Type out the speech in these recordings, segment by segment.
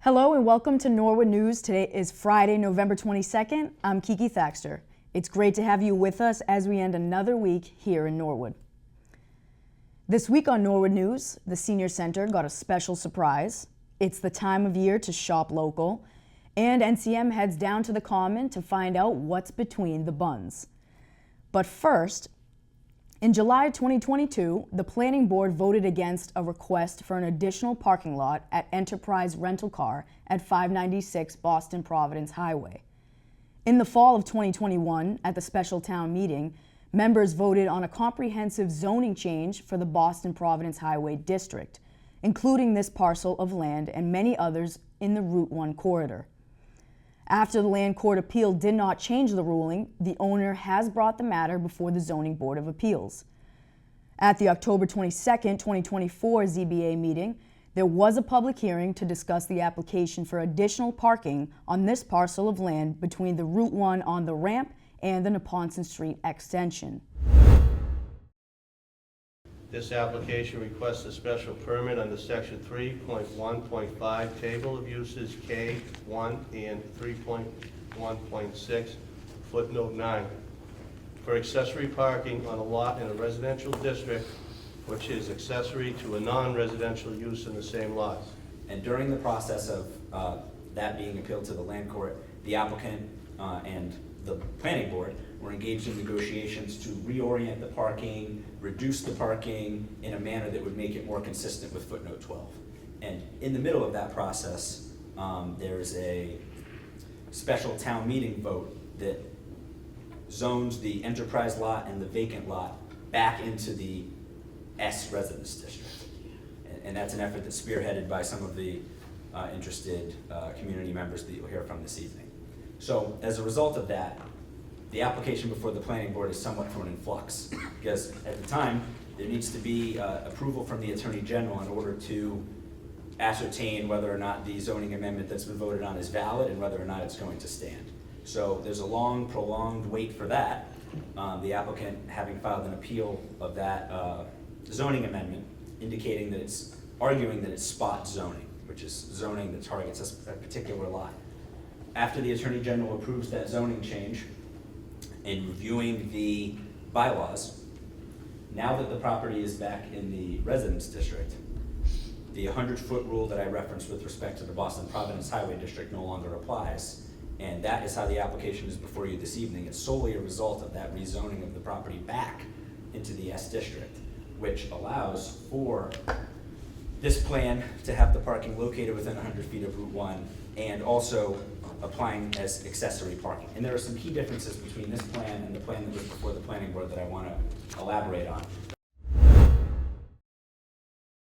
Hello and welcome to Norwood News. Today is Friday, November 22nd. I'm Kiki Thaxter. It's great to have you with us as we end another week here in Norwood. This week on Norwood News, the Senior Center got a special surprise. It's the time of year to shop local, and NCM heads down to the Common to find out what's between the buns. But first, in July 2022, the Planning Board voted against a request for an additional parking lot at Enterprise Rental Car at 596 Boston Providence Highway. In the fall of 2021, at the special town meeting, members voted on a comprehensive zoning change for the Boston Providence Highway District, including this parcel of land and many others in the Route 1 corridor. After the Land Court appeal did not change the ruling, the owner has brought the matter before the Zoning Board of Appeals. At the October 22, 2024 ZBA meeting, there was a public hearing to discuss the application for additional parking on this parcel of land between the Route 1 on the ramp and the Neponset Street extension. This application requests a special permit under Section 3.1.5 Table of Uses K1 and 3.1.6 footnote 9 for accessory parking on a lot in a residential district which is accessory to a non-residential use in the same lot. And during the process of that being appealed to the Land Court, the applicant and the Planning Board were engaged in negotiations to reorient the parking, reduce the parking in a manner that would make it more consistent with footnote 12. And in the middle of that process, there's a special town meeting vote that zones the enterprise lot and the vacant lot back into the S residence district. And that's an effort that's spearheaded by some of the interested community members that you'll hear from this evening. So as a result of that, the application before the Planning Board is somewhat thrown in flux because at the time there needs to be approval from the Attorney General in order to ascertain whether or not the zoning amendment that's been voted on is valid and whether or not it's going to stand. So there's a long, prolonged wait for that. The applicant having filed an appeal of that zoning amendment, indicating that it's arguing that it's spot zoning, which is zoning that targets a particular lot. After the Attorney General approves that zoning change, in reviewing the bylaws, now that the property is back in the residence district, the 100-foot rule that I referenced with respect to the Boston Providence Highway District no longer applies, and that is how the application is before you this evening. It's solely a result of that rezoning of the property back into the S district, which allows for this plan to have the parking located within 100 feet of Route 1 and also applying as accessory parking. And there are some key differences between this plan and the plan that was before the Planning Board that I want to elaborate on.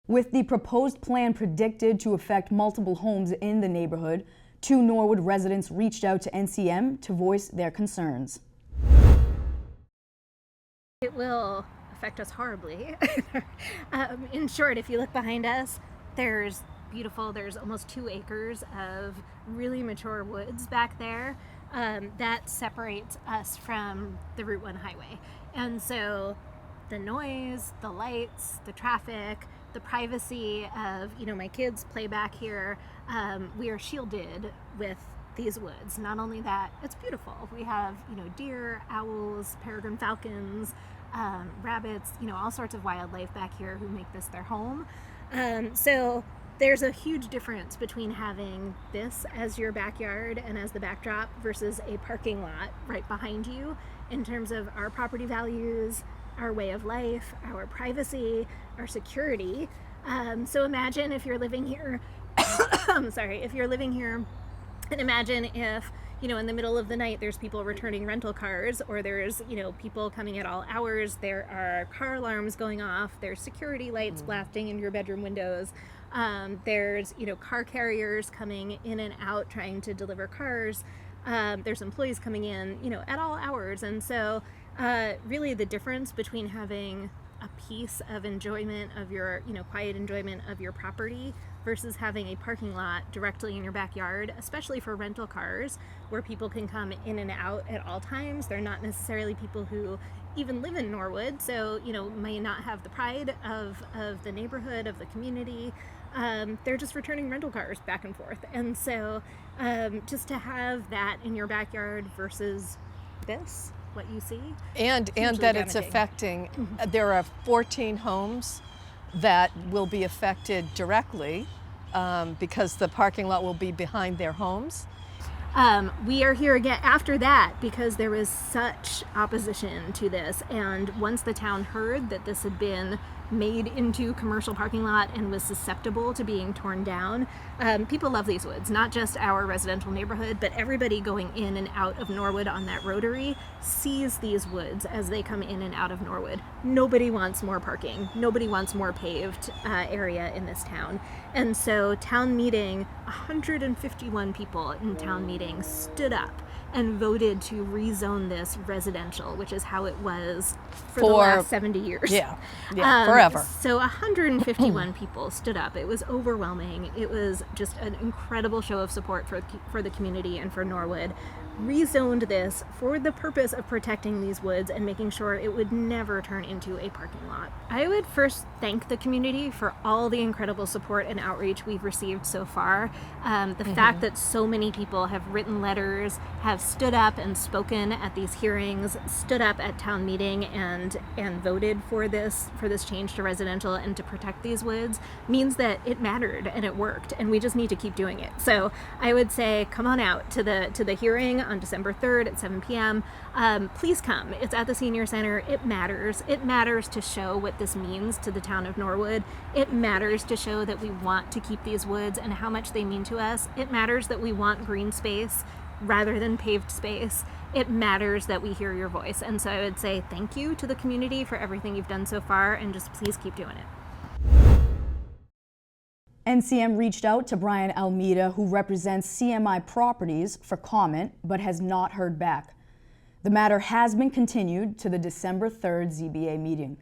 With the proposed plan predicted to affect multiple homes in the neighborhood, 2 Norwood residents reached out to NCM to voice their concerns. It will affect us horribly. In short, if you look behind us, there's almost 2 acres of really mature woods back there that separates us from the Route 1 highway. And so the noise, the lights, the traffic, the privacy of, my kids play back here, we are shielded with these woods. Not only that, it's beautiful. We have, deer, owls, peregrine falcons, rabbits, all sorts of wildlife back here who make this their home. So there's a huge difference between having this as your backyard and as the backdrop versus a parking lot right behind you in terms of our property values, our way of life, our privacy, our security. So imagine if you're living here, if you're living here, and imagine if, in the middle of the night, there's people returning rental cars, or there's, people coming at all hours, there are car alarms going off, there's security lights blasting in your bedroom windows, there's, car carriers coming in and out trying to deliver cars, there's employees coming in, at all hours. And so really the difference between having a piece of enjoyment of your, quiet enjoyment of your property versus having a parking lot directly in your backyard, especially for rental cars where people can come in and out at all times. They're not necessarily people who even live in Norwood, so, may not have the pride of the neighborhood, of the community. they're just returning rental cars back and forth. And so just to have that in your backyard versus this, what you see. And hugely that it's damaging. affecting, there are 14 homes that will be affected directly because the parking lot will be behind their homes. We are here again after that because there was such opposition to this, and once the town heard that this had been made into commercial parking lot and was susceptible to being torn down, people love these woods, not just our residential neighborhood, but everybody going in and out of Norwood on that rotary sees these woods as they come in and out of Norwood. Nobody wants more parking. Nobody wants more paved area in this town. And so town meeting, 151 people in town meeting stood up and voted to rezone this residential, which is how it was for the last 70 years. Yeah, forever. So 151 people stood up. It was overwhelming. It was just an incredible show of support for the community and for Norwood. Rezoned this for the purpose of protecting these woods and making sure it would never turn into a parking lot. I would first thank the community for all the incredible support and outreach we've received so far. The fact that so many people have written letters, have stood up and spoken at these hearings, stood up at town meeting and voted for this change to residential and to protect these woods means that it mattered and it worked, and we just need to keep doing it. So I would say come on out to the hearing on December 3rd at 7 p.m. Please come. It's at the Senior Center. It matters. It matters to show what this means to the town of Norwood. It matters to show that we want to keep these woods and how much they mean to us. It matters that we want green space rather than paved space. It matters that we hear your voice. And so I would say thank you to the community for everything you've done so far, and just please keep doing it. NCM reached out to Brian Almeida, who represents CMI Properties, for comment, but has not heard back. The matter has been continued to the December 3rd ZBA meeting.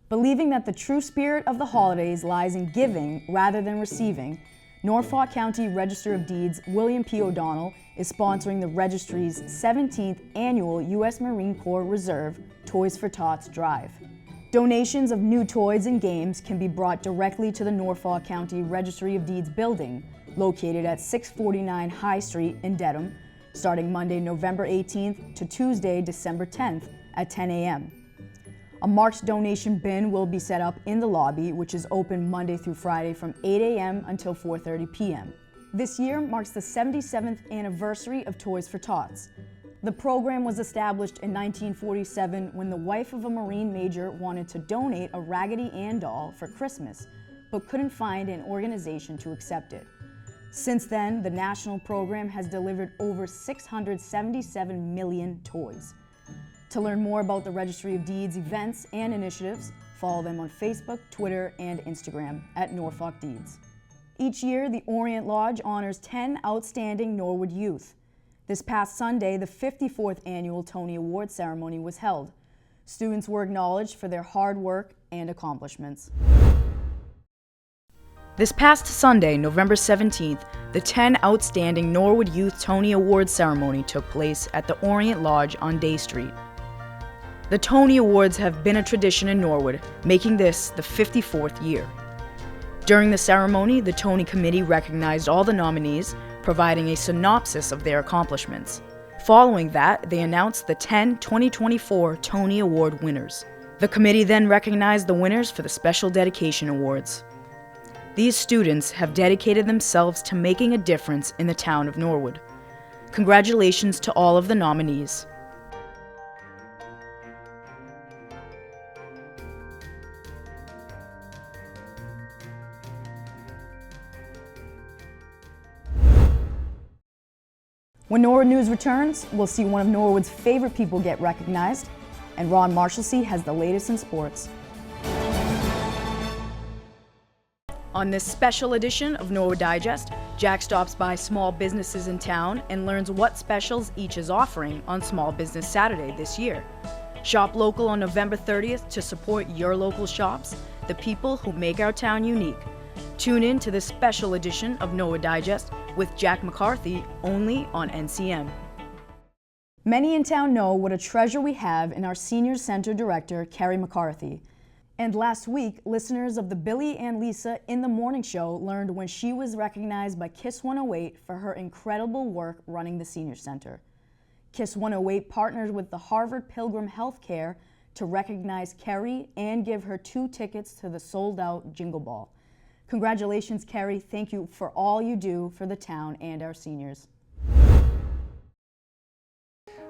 Believing that the true spirit of the holidays lies in giving rather than receiving, Norfolk County Register of Deeds William P. O'Donnell is sponsoring the registry's 17th annual U.S. Marine Corps Reserve Toys for Tots Drive. Donations of new toys and games can be brought directly to the Norfolk County Registry of Deeds building, located at 649 High Street in Dedham, starting Monday, November 18th to Tuesday, December 10th at 10 a.m. A marked donation bin will be set up in the lobby, which is open Monday through Friday from 8 a.m. until 4:30 p.m. This year marks the 77th anniversary of Toys for Tots. The program was established in 1947 when the wife of a Marine major wanted to donate a Raggedy Ann doll for Christmas, but couldn't find an organization to accept it. Since then, the national program has delivered over 677 million toys. To learn more about the Registry of Deeds events and initiatives, follow them on Facebook, Twitter, and Instagram at Norfolk Deeds. Each year, the Orient Lodge honors 10 outstanding Norwood youth. This past Sunday, the 54th annual Tony Award ceremony was held. Students were acknowledged for their hard work and accomplishments. This past Sunday, November 17th, the 10 outstanding Norwood Youth Tony Award ceremony took place at the Orient Lodge on Day Street. The Tony Awards have been a tradition in Norwood, making this the 54th year. During the ceremony, the Tony Committee recognized all the nominees, providing a synopsis of their accomplishments. Following that, they announced the 10 2024 Tony Award winners. The committee then recognized the winners for the Special Dedication Awards. These students have dedicated themselves to making a difference in the town of Norwood. Congratulations to all of the nominees. When Norwood News returns, we'll see one of Norwood's favorite people get recognized, and Ron Marshalsea has the latest in sports. On this special edition of Norwood Digest, Jack stops by small businesses in town and learns what specials each is offering on Small Business Saturday this year. Shop local on November 30th to support your local shops, the people who make our town unique. Tune in to this special edition of Norwood Digest with Jack McCarthy, only on NCM. Many in town know what a treasure we have in our Senior Center Director, Carrie McCarthy. And last week, listeners of the Billy and Lisa in the Morning Show learned when she was recognized by KISS 108 for her incredible work running the Senior Center. KISS 108 partnered with the Harvard Pilgrim Healthcare to recognize Kerry and give her 2 tickets to the sold-out Jingle Ball. Congratulations, Kerry. Thank you for all you do for the town and our seniors.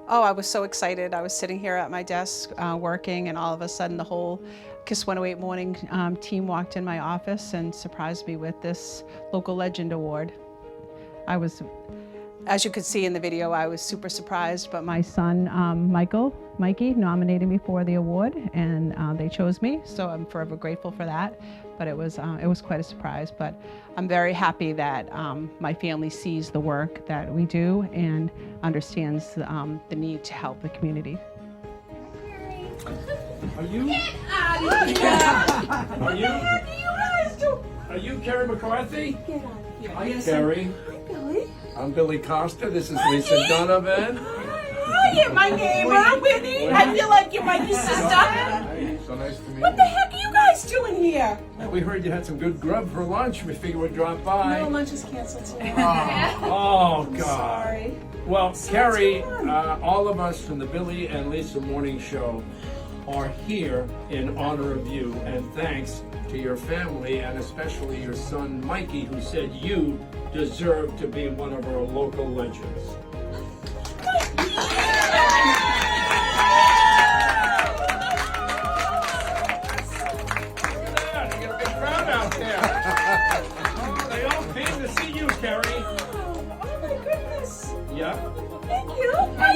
Oh, I was so excited. I was sitting here at my desk working, and all of a sudden the whole KISS 108 morning team walked in my office and surprised me with this Local Legend Award. As you could see in the video, I was super surprised, but my son, Mikey, nominated me for the award, and they chose me, so I'm forever grateful for that. But it was quite a surprise, but I'm very happy that my family sees the work that we do and understands the need to help the community. Are you? Are you Kerry McCarthy? Get out of here. Hi, Kerry. Hi, Billy. I'm Billy Costa. This is Lisa Donovan. Hi, you're my neighbor, Winnie. I feel like you're my sister. Hi, so nice to meet What the heck are you guys doing here? you. We heard you had some good grub for lunch. We figured we'd drop by. No, lunch is canceled today. Oh, God. Sorry. Well, Sounds Kerry, fun. all of us from the Billy and Lisa Morning Show are here in honor of you, and thanks to your family and especially your son Mikey, who said you deserve to be one of our local legends. Yeah, you got a big crowd out there. Oh, they all came to see you, Kerry. Oh my goodness. Yeah. Thank you.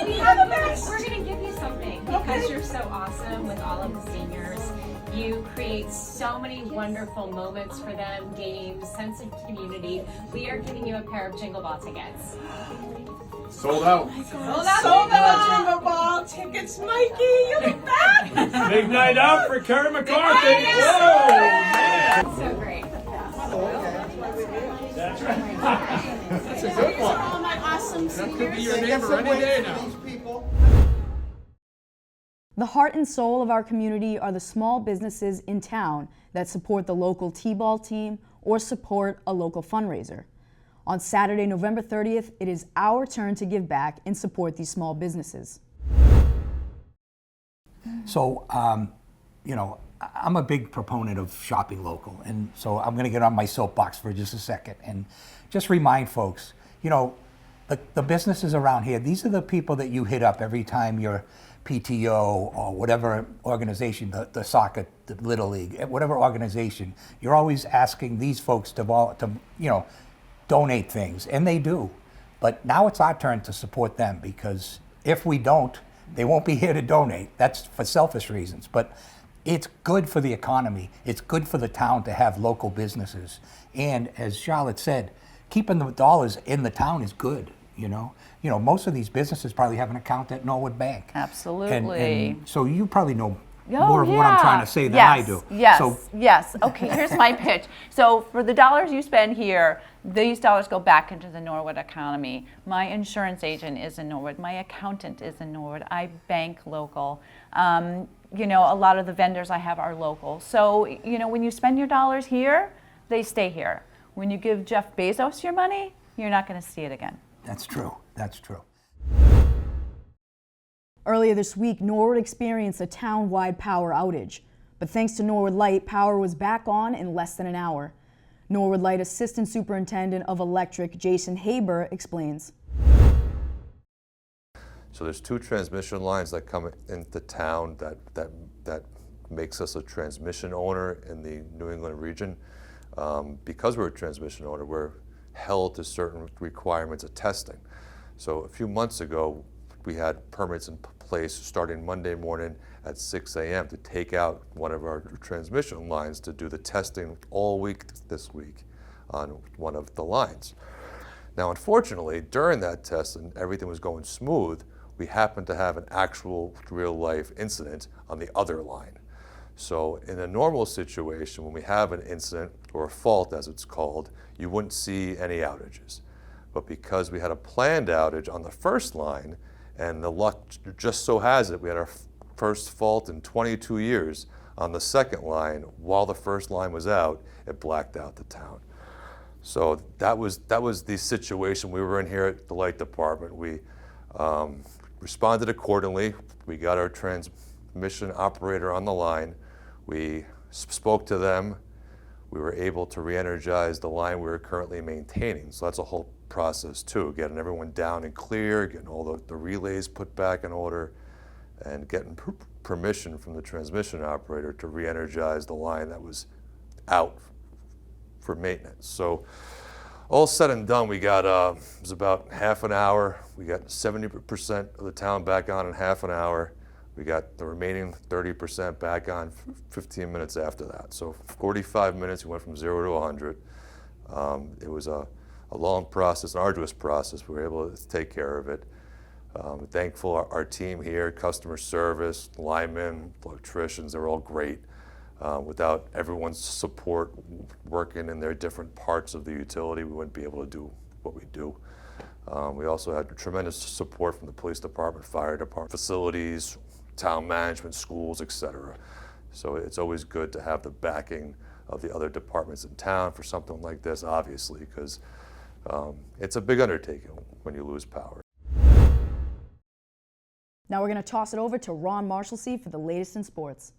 You're the best. We're going to give you something Okay. because you're so awesome with all of the seniors. You create so many wonderful moments for them, games, sense of community. We are giving you a pair of Jingle Ball tickets. Sold out. Sold out Jingle Ball tickets, Mikey. You look back. Big night out for Kerry McCarthy. Whoa, man. So great. That's right. That's a good one. All my awesome That could be seniors. your neighbor any day now. The heart and soul of our community are the small businesses in town that support the local T-ball team or support a local fundraiser. On Saturday, November 30th, it is our turn to give back and support these small businesses. So, you know, I'm a big proponent of shopping local, and so I'm going to get on my soapbox for just a second and just remind folks, you know, the businesses around here, these are the people that you hit up every time you're PTO or whatever organization, the soccer, the Little League, whatever organization, you're always asking these folks to you know, donate things, and they do. But now it's our turn to support them, because if we don't, they won't be here to donate. That's for selfish reasons. But it's good for the economy. It's good for the town to have local businesses. And as Charlotte said, keeping the dollars in the town is good, you know. You know, most of these businesses probably have an account at Norwood Bank. Absolutely. And so you probably know Oh, more of what I'm trying to say than I do. Yes, So yes. Okay, here's my pitch. So for the dollars you spend here, these dollars go back into the Norwood economy. My insurance agent is in Norwood. My accountant is in Norwood. I bank local. You know, a lot of the vendors I have are local. So, you know, when you spend your dollars here, they stay here. When you give Jeff Bezos your money, you're not going to see it again. that's true. That's true. Earlier this week, Norwood experienced a town-wide power outage. But thanks to Norwood Light, power was back on in less than an hour. Norwood Light Assistant Superintendent of Electric, Jason Haber, explains. So there's 2 transmission lines that come into town that makes us a transmission owner in the New England region. Because we're a transmission owner, we're held to certain requirements of testing. So a few months ago, we had permits in place starting Monday morning at 6 a.m. to take out one of our transmission lines to do the testing all week this week on one of the lines. Now, unfortunately, during that test and everything was going smooth, we happened to have an actual real-life incident on the other line. So in a normal situation, when we have an incident, or a fault as it's called, you wouldn't see any outages. But because we had a planned outage on the first line, and the luck just so has it, we had our first fault in 22 years On the second line, while the first line was out, it blacked out the town. So that was the situation we were in here at the light department. We responded accordingly. We got our transmission operator on the line. We spoke to them. We were able to re-energize the line we were currently maintaining. So that's a whole process too, getting everyone down and clear, getting all the relays put back in order, and getting permission from the transmission operator to re-energize the line that was out for maintenance. So all said and done, we got, it was about half an hour. We got 70% of the town back on in half an hour. We got the remaining 30% back on 15 minutes after that. So 45 minutes, we went from 0 to 100. It was a long process, an arduous process. We were able to take care of it. Thankful our team here, customer service, linemen, electricians, they're all great. Without everyone's support working in their different parts of the utility, we wouldn't be able to do what we do. We also had tremendous support from the police department, fire department, facilities, town management, schools, etc. So it's always good to have the backing of the other departments in town for something like this, obviously, because it's a big undertaking when you lose power. Now we're going to toss it over to Ron Marshalsea for the latest in sports.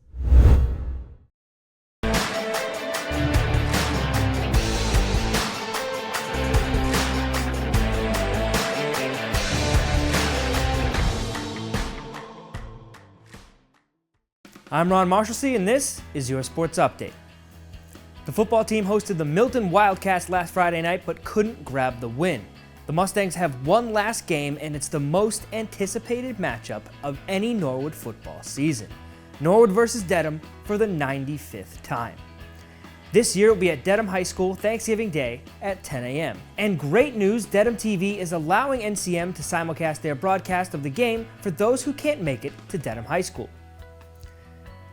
I'm Ron Marshalsea, and this is your sports update. The football team hosted the Milton Wildcats last Friday night, but couldn't grab the win. The Mustangs have one last game, and it's the most anticipated matchup of any Norwood football season. Norwood versus Dedham for the 95th time. This year it will be at Dedham High School Thanksgiving Day at 10 a.m. And great news, Dedham TV is allowing NCM to simulcast their broadcast of the game for those who can't make it to Dedham High School.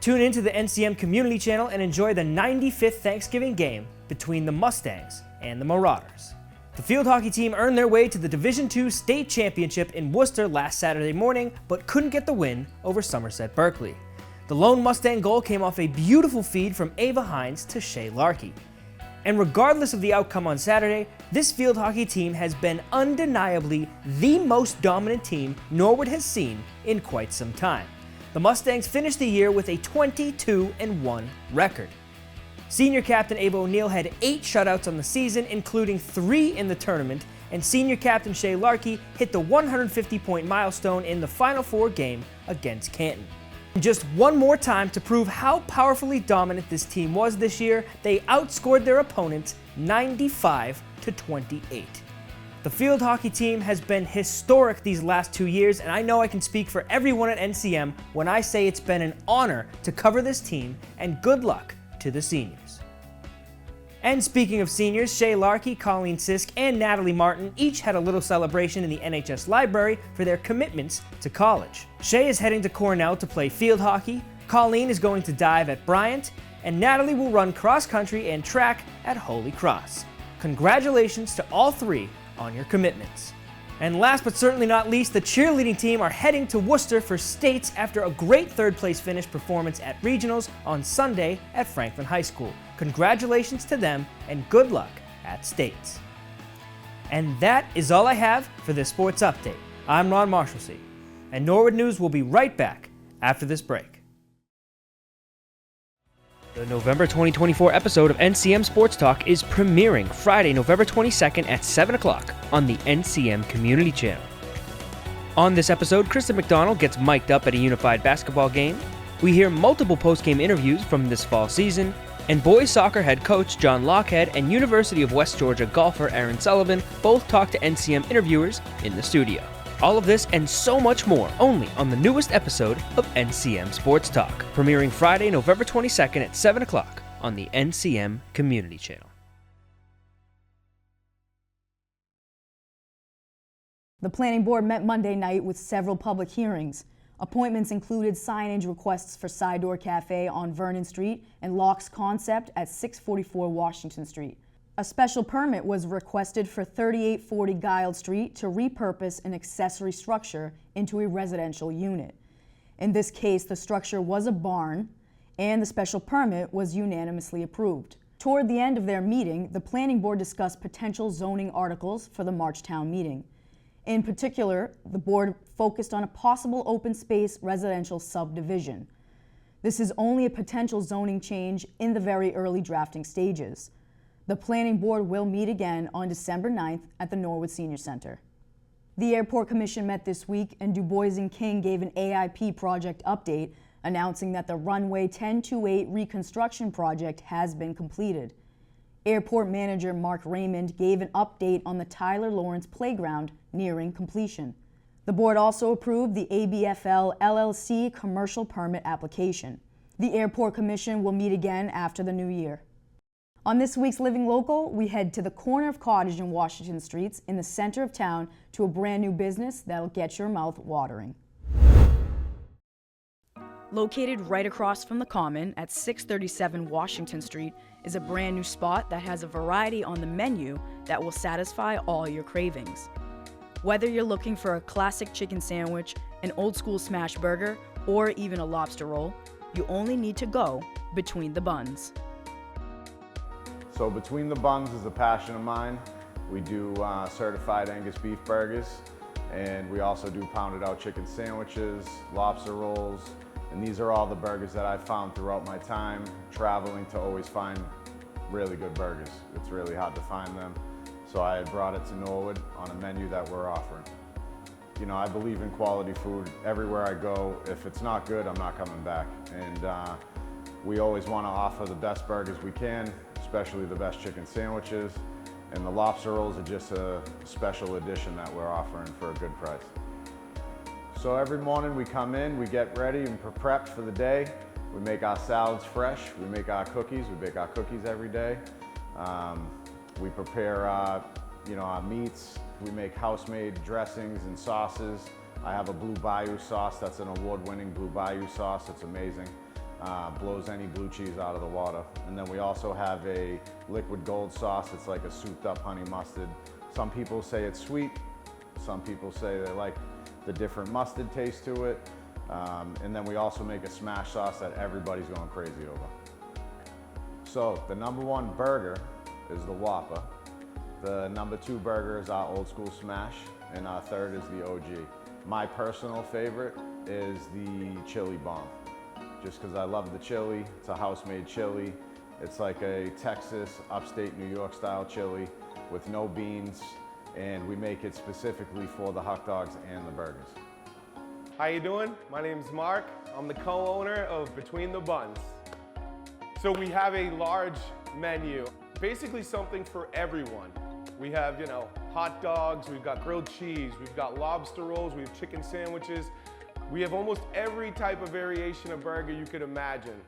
Tune into the NCM Community Channel and enjoy the 95th Thanksgiving game between the Mustangs and the Marauders. The field hockey team earned their way to the Division II State Championship in Worcester last Saturday morning, but couldn't get the win over Somerset Berkeley. The lone Mustang goal came off a beautiful feed from Ava Hines to Shay Larkey. And regardless of the outcome on Saturday, this field hockey team has been undeniably the most dominant team Norwood has seen in quite some time. The Mustangs finished the year with a 22-1 record. Senior captain Ava O'Neill had 8 shutouts on the season, including 3 in the tournament, and senior captain Shay Larkey hit the 150-point milestone in the Final Four game against Canton. Just one more time to prove how powerfully dominant this team was this year, they outscored their opponents 95-28. The field hockey team has been historic these last 2 years, and I know I can speak for everyone at NCM when I say it's been an honor to cover this team, and good luck to the seniors. And speaking of seniors, Shay Larkey, Colleen Sisk, and Natalie Martin each had a little celebration in the NHS library for their commitments to college. Shay is heading to Cornell to play field hockey, Colleen is going to dive at Bryant, and Natalie will run cross country and track at Holy Cross. Congratulations to all 3 on your commitments. And last but certainly not least, the cheerleading team are heading to Worcester for states after a great third place finish performance at regionals on Sunday at Franklin High School. Congratulations to them and good luck at states. And that is all I have for this sports update. I'm Ron Marshalsea, and Norwood News will be right back after this break. The November 2024 episode of NCM Sports Talk is premiering Friday, November 22nd at 7 o'clock on the NCM Community Channel. On this episode, Kristen McDonald gets mic'd up at a unified basketball game, we hear multiple post-game interviews from this fall season, and boys soccer head coach John Lockhead and University of West Georgia golfer Aaron Sullivan both talk to NCM interviewers in the studio. All of this and so much more only on the newest episode of NCM Sports Talk, premiering Friday, November 22nd at 7 o'clock on the NCM Community Channel. The planning board met Monday night with several public hearings. Appointments included signage requests for Side Door Cafe on Vernon Street and Locks Concept at 644 Washington Street. A special permit was requested for 3840 Guild Street to repurpose an accessory structure into a residential unit. In this case, the structure was a barn and the special permit was unanimously approved. Toward the end of their meeting, the Planning Board discussed potential zoning articles for the March town meeting. In particular, the board focused on a possible open space residential subdivision. This is only a potential zoning change in the very early drafting stages. The Planning Board will meet again on December 9th at the Norwood Senior Center. The Airport Commission met this week, and Du Bois and King gave an AIP project update, announcing that the runway 1028 reconstruction project has been completed. Airport manager Mark Raymond gave an update on the Tyler Lawrence Playground nearing completion. The board also approved the ABFL LLC commercial permit application. The Airport Commission will meet again after the new year. On this week's Living Local, we head to the corner of Cottage and Washington Streets in the center of town to a brand new business that'll get your mouth watering. Located right across from the Common at 637 Washington Street is a brand new spot that has a variety on the menu that will satisfy all your cravings. Whether you're looking for a classic chicken sandwich, an old school smash burger, or even a lobster roll, you only need to go between the buns. So Between the Buns is a passion of mine. We do certified Angus beef burgers, and we also do pounded out chicken sandwiches, lobster rolls, and these are all the burgers that I've found throughout my time traveling to always find really good burgers. It's really hard to find them. So I had brought it to Norwood on a menu that we're offering. You know, I believe in quality food. Everywhere I go, if it's not good, I'm not coming back. And we always want to offer the best burgers we can, especially the best chicken sandwiches. And the lobster rolls are just a special edition that we're offering for a good price. So every morning we come in, we get ready and prepped for the day. We make our salads fresh. We make our cookies. We bake our cookies every day. We prepare our meats. We make house-made dressings and sauces. I have a Blue Bayou sauce that's an award-winning Blue Bayou sauce. It's amazing. Blows any blue cheese out of the water. And then we also have a liquid gold sauce. It's like a souped up honey mustard. Some people say it's sweet. Some people say they like the different mustard taste to it. And then we also make a smash sauce that everybody's going crazy over. So the #1 burger is the Whopper. The #2 burger is our old school smash, and our third is the OG. My personal favorite is the chili bomb, just because I love the chili. It's a house-made chili. It's like a Texas, upstate New York style chili with no beans, and we make it specifically for the hot dogs and the burgers. How you doing? My name's Mark. I'm the co-owner of Between the Buns. So we have a large menu, basically something for everyone. We have, hot dogs, we've got grilled cheese, we've got lobster rolls, we have chicken sandwiches. We have almost every type of variation of burger you could imagine.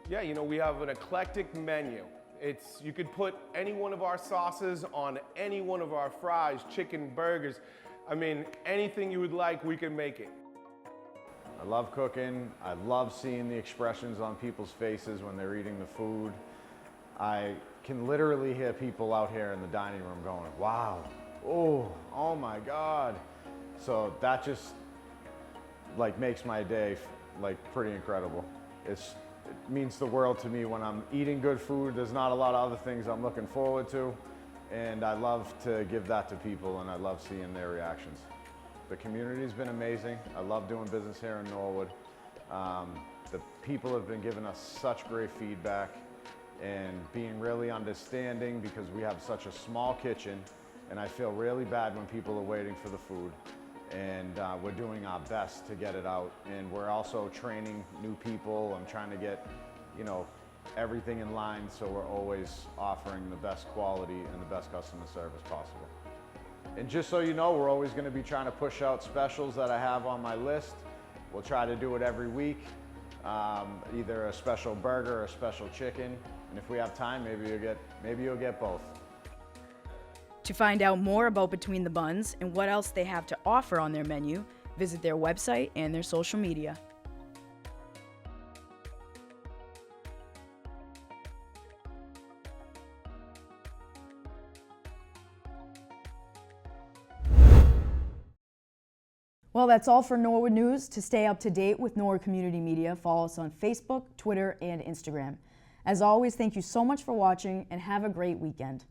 Yeah, we have an eclectic menu. You could put any one of our sauces on any one of our fries, chicken, burgers. I mean, anything you would like, we can make it. I love cooking. I love seeing the expressions on people's faces when they're eating the food. I can literally hear people out here in the dining room going, wow, oh my God. So that just makes my day pretty incredible. It means the world to me when I'm eating good food. There's not a lot of other things I'm looking forward to, and I love to give that to people, and I love seeing their reactions. The community's been amazing. I love doing business here in Norwood. The people have been giving us such great feedback and being really understanding, because we have such a small kitchen, and I feel really bad when people are waiting for the food. And we're doing our best to get it out. And we're also training new people. I'm trying to get, everything in line, so we're always offering the best quality and the best customer service possible. And just so you know, we're always going to be trying to push out specials that I have on my list. We'll try to do it every week, either a special burger or a special chicken. And if we have time, maybe you'll get both. To find out more about Between the Buns and what else they have to offer on their menu, visit their website and their social media. Well, that's all for Norwood News. To stay up to date with Norwood Community Media, follow us on Facebook, Twitter, and Instagram. As always, thank you so much for watching and have a great weekend.